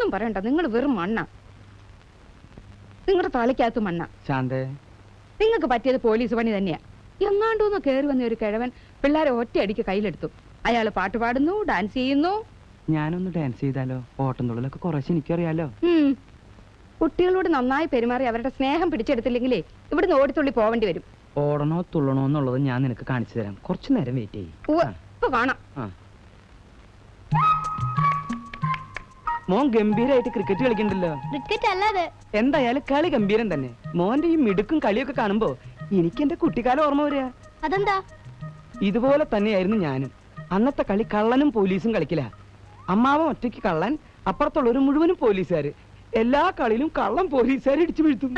ഒന്നും പറയണ്ട, നിങ്ങൾ വെറും മണ്ണ. നിങ്ങളുടെ തലയ്ക്കകത്ത് മണ്ണ. ശാന്തേ, നിങ്ങൾക്ക് പറ്റിയത് പോലീസ് പണി തന്നെയാ. എങ്ങാണ്ടോന്ന് കയറി വന്ന ഒരു കിഴവൻ പിള്ളേരെ ഒറ്റയടിക്ക് കയ്യിലെടുത്തു. അയാള് പാട്ട് പാടുന്നു, ഡാൻസ് ചെയ്യുന്നു. ഞാനൊന്ന് ഡാൻസ് ചെയ്താലോ? ഓട്ടം തുള്ളലൊക്കെ കുറച്ച് എനിക്കറിയാലോ. കുട്ടികളോട് നന്നായി പെരുമാറി അവരുടെ സ്നേഹം പിടിച്ചെടുത്തില്ലെങ്കിലേ ഇവിടുന്ന് ഓടിത്തുള്ളി പോവേണ്ടി വരും. ഓടണോ തുള്ളണോ എന്നുള്ളത് ഞാൻ നിനക്ക് കാണിച്ചു തരാം. കുറച്ചു നേരം വെയിറ്റ് ചെയ്യും. ഇപ്പൊ കാണാം. മോൻ ഗംഭീരായിട്ട് ക്രിക്കറ്റ് കളിക്കണ്ടല്ലോ. ക്രിക്കറ്റ് അല്ലാതെ എന്തായാലും കളി ഗംഭീരം തന്നെ. മോന്റെ ഈ മിടുക്കും കളിയൊക്കെ കാണുമ്പോ എനിക്ക് എന്റെ കുട്ടിക്കാലം ഓർമ്മ വരിക. അതെന്താ? ഇതുപോലെ തന്നെയായിരുന്നു ഞാനും. അന്നത്തെ കളി കള്ളനും പോലീസും കളിക്കില്ല. അമ്മാവൻ ഒറ്റയ്ക്ക് കള്ളൻ, അപ്പുറത്തുള്ളവര് മുഴുവനും പോലീസുകാര്. എല്ലാ കളിയിലും കള്ളം പോലീസുകാരെ ഇടിച്ചു വീഴ്ത്തും.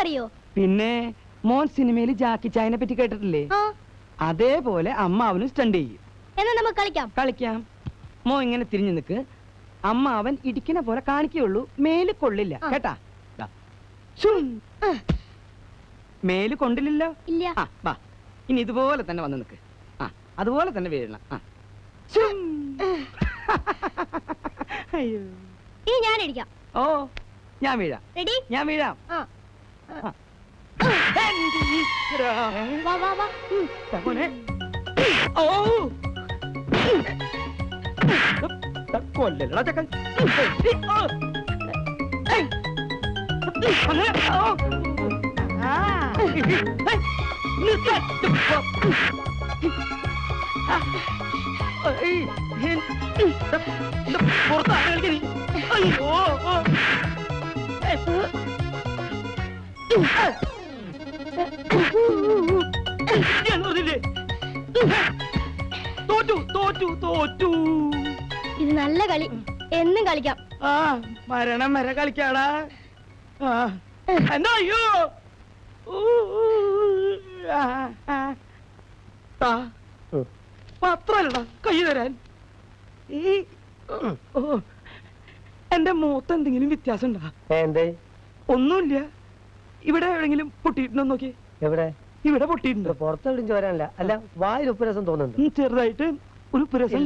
അറിയോ? പിന്നെ മോൻ സിനിമയിൽ ജാക്കി ചായനെ പറ്റി കേട്ടിട്ടില്ലേ? അതേപോലെ അമ്മാവനും സ്റ്റണ്ട് ചെയ്യും. കളിക്കാം. മോ ഇങ്ങനെ തിരിഞ്ഞു നിക്ക്. അമ്മാവൻ ഇടിക്കണ പോലെ കാണിക്കുള്ളൂ, മേല് കൊള്ളില്ല. കേട്ടാ? മേല് കൊണ്ടില്ലല്ലോ. ഇനി ഇതുപോലെ തന്നെ വന്ന് നിക്ക്. അതുപോലെ തന്നെ വീഴണം. അയ്യോ, ഞാൻ ഇടിക്കാം. ഓ, ഞാൻ വീഴാം. ഞാൻ വീഴാം. കൊല്ലടാ ചക്കൻ. പുറത്താണ് കളിക്കണി. അയ്യോ, തോറ്റു തോറ്റു തോറ്റു. ഇത് നല്ല കളി, എന്നും കളിക്കാം. മരണം വരെ കളിക്കാടാ. എന്താ? അയ്യോ, പത്രല്ലടാ കൈ തരാൻ. എന്റെ മുഖത്ത് എന്തെങ്കിലും വ്യത്യാസം ഉണ്ടാ? ഒന്നുമില്ല. ഇവിടെ എവിടെങ്കിലും പൊട്ടിയിട്ടുണ്ടോ നോക്കി. എവിടെ? ഇവിടെ പൊട്ടിയിട്ടുണ്ടോ? പുറത്തെവിടും ചോരാനല്ല. അല്ല, വായിൽ ഉപ്പുരസം തോന്നുന്നുണ്ട്. ചെറുതായിട്ട് ഒരു ഉപ്പുരസം.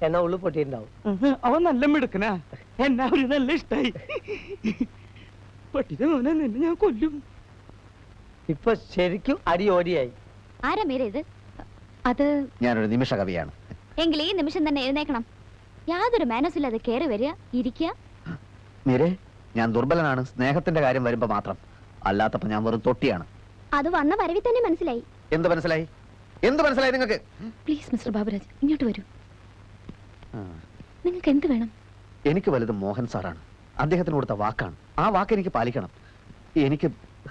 എന്നാ ഉള്ളു പൊട്ടിയിട്ടുണ്ടാവും. അവൻ നല്ല മിടുക്കനാ. എന്നാ ഒരു നല്ല ഇഷ്ടായി. പട്ടിയുടെ മോനെ നിന്നെ ഞാൻ കൊല്ലും. ഇപ്പൊ ശരിക്കും അടി ഓടിയായി. ആരാ മീര ഇത്? അത് ഞാനൊരു നിമിഷ കവിയാണ്. എങ്കിൽ ഈ നിമിഷം തന്നെ എഴുന്നേക്കണം. യാതൊരു മാനസില്ലാതെ കയറി വരിക, ഇരിക്കുക. മീരെ, ഞാൻ ദുർബലനാണ് സ്നേഹത്തിന്റെ കാര്യം വരുമ്പോ മാത്രം. അല്ലാത്തപ്പോ ഞാൻ വെറും തൊട്ടിയാണ്. അത് വന്ന വരവിൽ തന്നെ മനസ്സിലായി. എന്ത് മനസ്സിലായി? എന്ത് മനസ്സിലായി നിങ്ങൾക്ക്? പ്ലീസ് മിസ്റ്റർ ബാബുരാജ്, ഇങ്ങോട്ട് വരൂ. നിങ്ങൾക്ക് എന്ത് വേണം? എനിക്ക് വലുത് മോഹൻ സാറാണ്. അദ്ദേഹത്തിന് കൊടുത്ത വാക്കാണ്. ആ വാക്ക് എനിക്ക് പാലിക്കണം. എനിക്ക്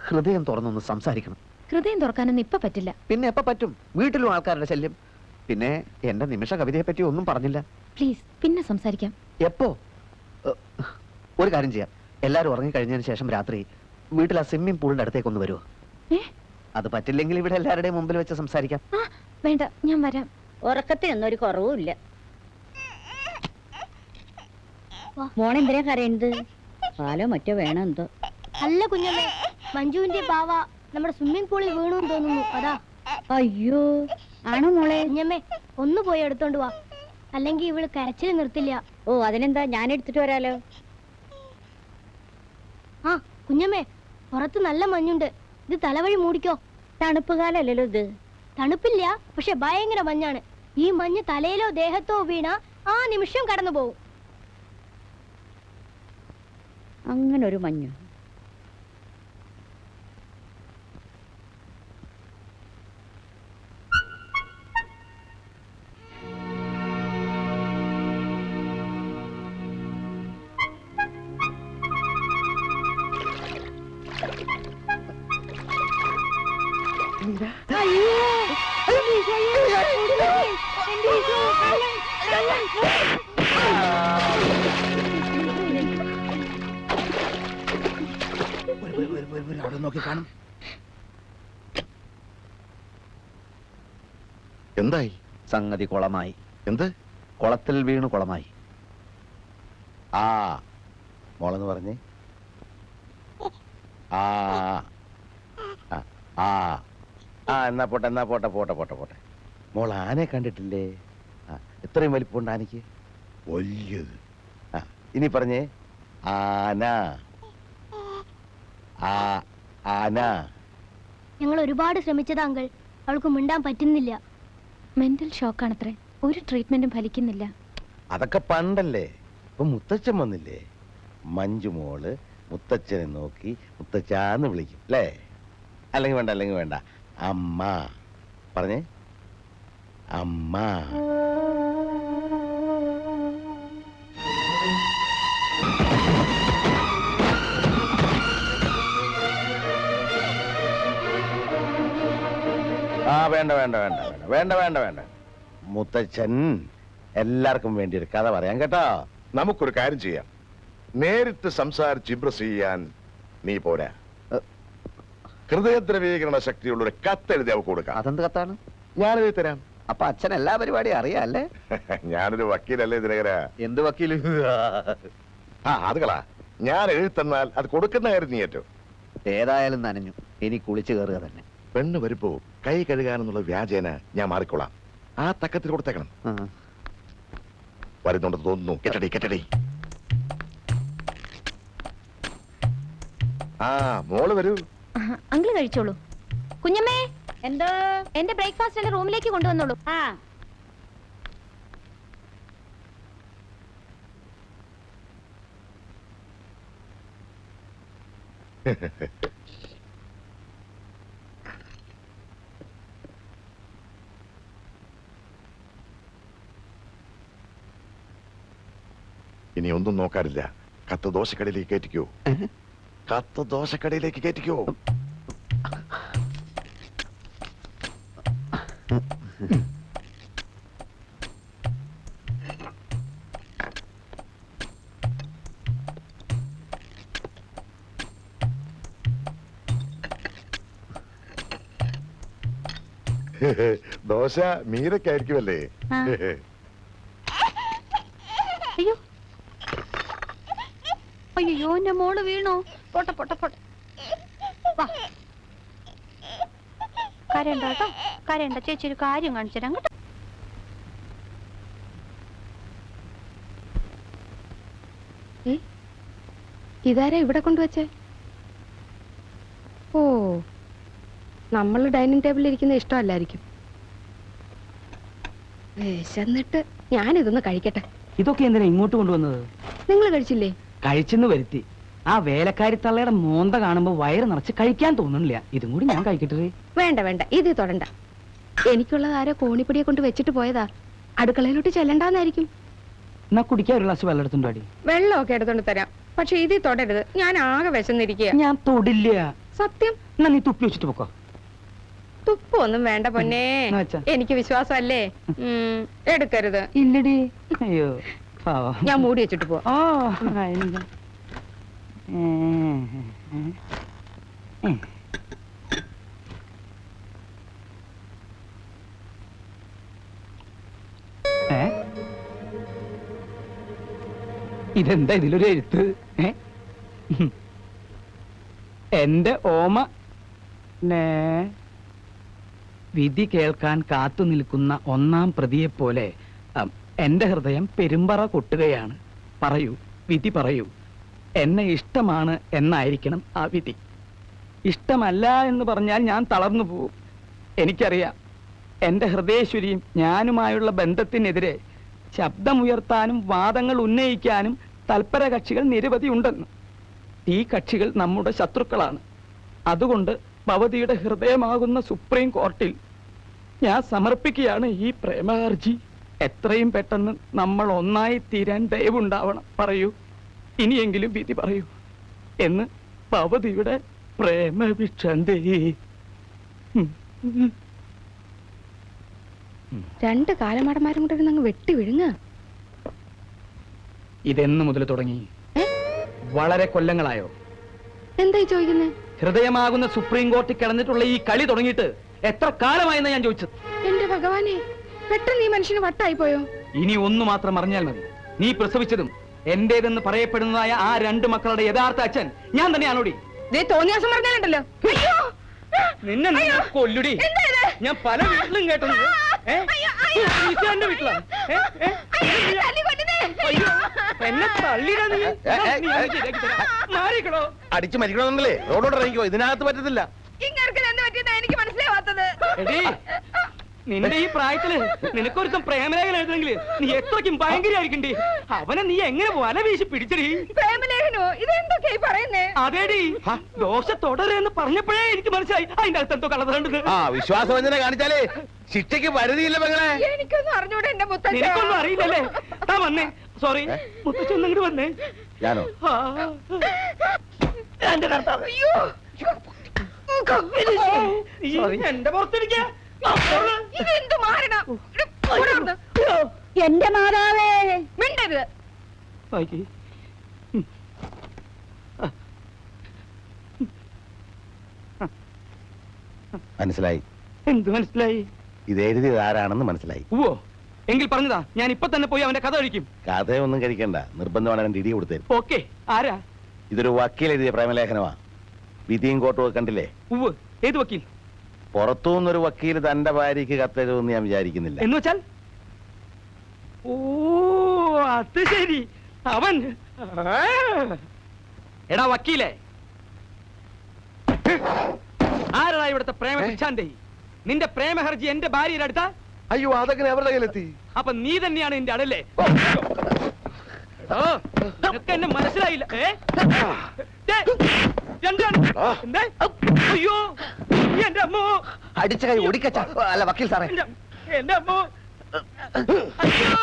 ഹൃദയം തുറന്നൊന്ന് സംസാരിക്കണം. ഹൃദയം തുറക്കാനൊന്നും ഇപ്പൊ പറ്റില്ല. പിന്നെ എപ്പോ പറ്റും? വീട്ടിലും ആൾക്കാരുടെ ശല്യം. പിന്നെ എന്റെ നിമിഷ കവിതയെ പറ്റി ഒന്നും പറഞ്ഞില്ല. പ്ലീസ്, പിന്നെ സംസാരിക്കാം. എപ്പോ? ഒരു കാര്യം ചെയ്യാം. എല്ലാരും ഉറങ്ങിക്കഴിഞ്ഞതിന് ശേഷം രാത്രി വീട്ടിൽ ആ സ്വിമ്മിംഗ് പൂളിന്റെ അടുത്തേക്ക് ഒന്ന് വരുമോ? അത് പറ്റില്ലെങ്കിൽ ഇവിടെ എല്ലാവരുടെയും മുമ്പിൽ വെച്ച് സംസാരിക്കാം. വേണ്ട, ഞാൻ വരാം. ഉറക്കത്തിനൊന്നും ഒരു കുറവുമില്ല. മോണെന്തിനാ കരയുന്നത്? പാലോ മറ്റോ വേണം എന്തോ. അല്ല കുഞ്ഞമ്മേ, മഞ്ജുവിന്റെ പാവ നമ്മുടെ സ്വിമ്മിംഗ് പൂളിൽ വീണു തോന്നുന്നു. അതാ. അയ്യോ, ആണോ മോളെ? കുഞ്ഞമ്മേ, ഒന്ന് പോയി എടുത്തോണ്ട് വാ, അല്ലെങ്കിൽ ഇവള് കരച്ചിൽ നിർത്തില്ല. ഓ, അതിനെന്താ, ഞാൻ എടുത്തിട്ട് വരാലോ. ആ കുഞ്ഞമ്മേ, പുറത്ത് നല്ല മഞ്ഞുണ്ട്. ഇത് തലവഴി മൂടിക്കോ. തണുപ്പ് കാലല്ലോ ഇത്. തണുപ്പില്ല, പക്ഷെ ഭയങ്കര മഞ്ഞാണ്. ഈ മഞ്ഞ് തലയിലോ ദേഹത്തോ വീണ ആ നിമിഷം കടന്നു പോകും. അങ്ങനെ ഒരു മഞ്ഞു. എന്തായി? സംഗതി കുളമായി. എന്ത്? കുളത്തിൽ വീണു കുളമായി. ആ മോളെന്ന് പറഞ്ഞേ. ആ ആ ആ എന്നാ പോട്ടെ, എന്നാ പോട്ടെ പോട്ടെ പോട്ടെ പോട്ടെ. മോൾ ആനയെ കണ്ടിട്ടില്ലേ? എത്രയും വലിപ്പമുണ്ട് ആനയ്ക്ക്? വലിയത്. ആ ഇനി പറഞ്ഞേ, ആന ആന. ഞങ്ങൾ ഒരുപാട് ശ്രമിച്ചതാ അങ്കിൾ, അവൾക്ക് മിണ്ടാൻ പറ്റുന്നില്ല. മെന്റൽ ഷോക്കാണത്രേ, ഒരു ട്രീറ്റ്മെന്റും ഫലിക്കുന്നില്ല. അതൊക്കെ പണ്ടല്ലേ. ഇപ്പൊ മുത്തച്ഛൻ വന്നില്ലേ, മഞ്ജുമോള് മുത്തച്ഛനെ നോക്കി മുത്തച്ഛാന്ന് വിളിക്കും അല്ലേ? അല്ലെങ്കിൽ വേണ്ട അമ്മ പറഞ്ഞേ, അമ്മ. വേണ്ട മുത്തച്ഛൻ എല്ലാവർക്കും വേണ്ടി ഒരു കഥ പറയാം കേട്ടോ. നമുക്കൊരു കാര്യം ചെയ്യാം, നേരിട്ട് സംസാരിച്ച് ഇംപ്രസ് ചെയ്യാൻ നീ പോരാ. ഹൃദയദ്രവീകരണ ശക്തിയുള്ള ഒരു കത്തെഴുതി അവ കൊടുക്കാം. അതെന്ത് കത്താണ്? ഞാനെഴുതി തരാം. അപ്പൊ അച്ഛൻ എല്ലാ പരിപാടിയും അറിയാം അല്ലേ? ഞാനൊരു വക്കീലല്ലേ ദിനകര? എന്ത് വക്കീല്? അത് കളാ, ഞാൻ എഴുതി തന്നാൽ അത് കൊടുക്കുന്ന കാര്യം നീ ഏറ്റവും. ഏതായാലും നനഞ്ഞു, ഇനി കുളിച്ചു കയറുക തന്നെ. പെണ്ണ് വരുമ്പോ കൈ കഴുകാനെന്നുള്ള വ്യാജേന ഞാൻ മാറിക്കൊള്ളാം. ആ തക്കത്തിൽ കൊടുത്തേക്കണം. വരുന്നുണ്ടെന്ന് തോന്നുന്നു. കെട്ടടി. മോള് വരൂ. അങ്കിള് കഴിച്ചോളൂ. കുഞ്ഞമ്മേ, എന്തോ? എന്റെ ബ്രേക്ക്ഫാസ്റ്റ് എന്റെ റൂമിലേക്ക് കൊണ്ടുവന്നോളൂ. ആ ഇനി ഒന്നും നോക്കാറില്ല. കത്ത് ദോശക്കടയിലേക്ക് കയറ്റിക്കോ. കത്ത് ദോശക്കടയിലേക്ക് കയറ്റിക്കോ. ദോശ മീരക്കായിരിക്കുമല്ലേ? അയ്യോ അയ്യോ, എന്റെ മോള് വീണോ? പോട്ടെ. വാ, കരയണ്ട കേട്ടോ, കരയണ്ട. ചേച്ചി ഒരു കാര്യം കാണിച്ചു തരാം കേട്ടോ. ഇതാരാ ഇവിടെ കൊണ്ടുവച്ചേ? ഓ, നമ്മൾ ഡൈനിങ് ടേബിളിൽ ഇരിക്കുന്ന ഇഷ്ടമല്ലായിരിക്കും. വിശന്നിട്ട് ഞാനിതൊന്ന് കഴിക്കട്ടെ. ഇതൊക്കെ എന്തിനാ ഇങ്ങോട്ട് കൊണ്ടുവന്നത്? നിങ്ങൾ കഴിച്ചില്ലേ? കഴിച്ചെന്ന് വരുത്തി. ആ വേലക്കാരി തള്ളയുടെ മോന്ത കാണുമ്പോ വയറ് നിറച്ച് കഴിക്കാൻ തോന്നുന്നില്ല. ഇതും കൂടി ഞാൻ കഴിക്കട്ടെ. വേണ്ട, ഇത് തൊടണ്ട. എനിക്കുള്ളത് ആരോ കോണിപ്പടിയെ കൊണ്ട് വെച്ചിട്ട് പോയതാ. അടുക്കളയിലോട്ട് ചെല്ലണ്ടാന്നായിരിക്കും. എന്നാ കുടിക്കാൻ ഒരു ഗ്ലാസ് വെള്ളം എടുത്തുണ്ടോ? വെള്ളമൊക്കെ എടുത്തോണ്ട് തരാം, പക്ഷെ ഇത് തൊടരുത്. ഞാൻ ആകെ വിശന്നിരിക്കുക. ഞാൻ തൊടില്ല. സത്യം. എന്നാ നീ തുപ്പി വെച്ചിട്ട് പോക്കോ. തുപ്പൊന്നും വേണ്ട പൊന്നേ, എന്നാ വെച്ചാ? എനിക്ക് വിശ്വാസമല്ലേ. എടുക്കരുത്. ഇല്ലടി. അയ്യോ പാവം. ഞാൻ മൂടി വെച്ചിട്ട് പോ. ഓ എന്താ? ഇതെന്താ ഇതിലൊരു എഴുത്ത്? എന്റെ ഓമ വിധി കേൾക്കാൻ കാത്തു നിൽക്കുന്ന ഒന്നാം പ്രതിയെപ്പോലെ എന്റെ ഹൃദയം പെരുമ്പറ കൊട്ടുകയാണ്. പറയൂ, വിധി പറയൂ. എന്നെ ഇഷ്ടമാണ് എന്നായിരിക്കണം ആ വിധി. ഇഷ്ടമല്ല എന്ന് പറഞ്ഞാൽ ഞാൻ തളർന്നു പോവും. എനിക്കറിയാം, എന്റെ ഹൃദയേശ്വരിയും ഞാനുമായുള്ള ബന്ധത്തിനെതിരെ ശബ്ദമുയർത്താനും വാദങ്ങൾ ഉന്നയിക്കാനും തൽപര കക്ഷികൾ നിരവധി ഉണ്ടെന്ന്. ഈ കക്ഷികൾ നമ്മുടെ ശത്രുക്കളാണ്. അതുകൊണ്ട് ഭവതിയുടെ ഹൃദയമാകുന്ന സുപ്രീം കോർട്ടിൽ ഞാൻ സമർപ്പിക്കുകയാണ് ഈ പ്രേമഹർജി. എത്രയും പെട്ടെന്ന് നമ്മൾ ഒന്നായി തീരാൻ ദയവുണ്ടാവണം. പറയൂ, ഇനിയെങ്കിലും വിധി പറയൂ എന്ന് ഭവതിയുടെ പ്രേമഭിക്ഷന്തേ. രണ്ട് കാലമാടന്മാരും കൂടെ ഇരുന്ന് അങ്ങ് വെട്ടി വിഴുങ്ങ. ഇതെന്ന് മുതൽ തുടങ്ങി? വളരെ കൊല്ലങ്ങളായോ? എന്തായി ചോദിക്കുന്നേ? ഹൃദയമാകുന്ന സുപ്രീം കോർട്ടിൽ കിടന്നിട്ടുള്ള ഈ കളി തുടങ്ങിയിട്ട് എത്ര കാലമായെന്ന് ഞാൻ ചോദിച്ചത്. എന്റെ ഭഗവാനെ, പെട്ടെന്ന് ഈ മനുഷ്യന് വട്ടായി പോയോ? ഇനി ഒന്നു മാത്രം അറിഞ്ഞാൽ മതി. നീ പ്രസവിച്ചതും എന്റേതെന്ന് പറയപ്പെടുന്നതായ ആ രണ്ട് മക്കളുടെ യഥാർത്ഥ അച്ഛൻ ഞാൻ തന്നെയാണോടി? തോന്നിയാസം പറഞ്ഞാലുണ്ടല്ലോ. നിന്നെ കൊല്ലുടി. ഞാൻ പല വീട്ടിലും കേട്ടത്. വീട്ടിലാണ് അയ്യോ, എന്നെ തള്ളിയിടാ നീ. നീ അങ്ങ് ശരിയാക്കി തരാം. മാറിക്കണോ? അടിച്ചു മരിക്കണമെന്നല്ലേ റോഡോട് ഇറങ്ങിക്കോ, ഇതിനകത്ത് പറ്റത്തില്ല. ഇങ്ങനെ എന്ത് പറ്റിയെന്നാ എനിക്ക് മനസ്സിലാവാത്തത്. എടീ, നിന്റെ ഈ പ്രായത്തില് നിനക്കൊരുത്തം പ്രേമലേഖനം എഴുതണമെങ്കിൽ നീ എത്രയ്ക്കും ഭയങ്കരമായിരിക്കണ്ടേ. അവനെ നീ എങ്ങനെ വല വീശി പിടിച്ചടി? പ്രേമലേഖനോ? ഇതെന്തൊക്കെയാ ഈ പറയുന്നേ? അതേടി, ദോശ തുടരെന്ന് പറഞ്ഞപ്പോഴേ എനിക്ക് മനസ്സിലായി അതിന്റെ അടുത്ത് എന്തോ കളറുണ്ട്. ആ വിശ്വാസവഞ്ചന കാണിച്ചാലേ ശിക്ഷയ്ക്ക് പരിധിയില്ല പെങ്ങളെ. എനിക്കൊന്നും അറിഞ്ഞൂടെ എന്റെ മുത്തച്ഛ. നിനക്കൊന്നും അറിയില്ലല്ലേ? താ വന്നേ. സോറി, മുത്തച്ഛൻ ഇങ്ങോട്ട് വന്നേ. ഞാനോ? ആ. എന്റെ കർത്താവ്. അയ്യോ, ഈ എന്റെ പുറത്തിരിക്കാ. ഇതെന്ത് മാരണം? എന്റെ മാതാവേ. മിണ്ടരുത്. ആയി. മനസ്സിലായി. എന്ത് മനസ്സിലായി? ഇത് എഴുതിയത് ആരാണെന്ന് മനസ്സിലായി. ഓ, എങ്കിൽ പറഞ്ഞതാ, ഞാൻ ഇപ്പൊ തന്നെ പോയി അവന്റെ കഥ കഴിക്കും. കഥയൊന്നും കഴിക്കണ്ട, നിർബന്ധമാണ് അവന്റെ ഇടി കൊടുത്തത്. ഓക്കെ. ആരാ? ഇതൊരു വക്കീൽ എഴുതിയ പ്രേമലേഖനമാ. വിധിയും കോട്ടും ഒക്കെ കണ്ടില്ലേ? ഉവ്വ്. ഏത് വക്കീൽ? പുറത്തുനിന്നൊരു വക്കീൽ തന്റെ ഭാര്യയ്ക്ക് കത്തെഴുതുമെന്ന് ഞാൻ വിചാരിക്കുന്നില്ല. എന്ന് വെച്ചാൽ? ഓ, അത് ശരി. അവൻ എടാ വക്കീലേ, ആരാ ഇവിടുത്തെ പ്രേമ ശിക്ഷാന്തി? നിന്റെ പ്രേമഹർജി എന്റെ ഭാര്യയുടെ അടുത്ത? അയ്യോ, അതൊക്കെ അവരുടെ കയ്യിലെത്തി. അപ്പൊ നീ തന്നെയാണ് എന്റെ അടല്ലേ? നിനക്ക് എന്നെ മനസ്സിലായില്ല. അയ്യോ, എന്റെ അമ്മോ. അടിച്ച കൈ ഒടിക്കച്ച. അല്ല വക്കീൽ സാറേ, എന്റെ അമ്മോ. അയ്യോ.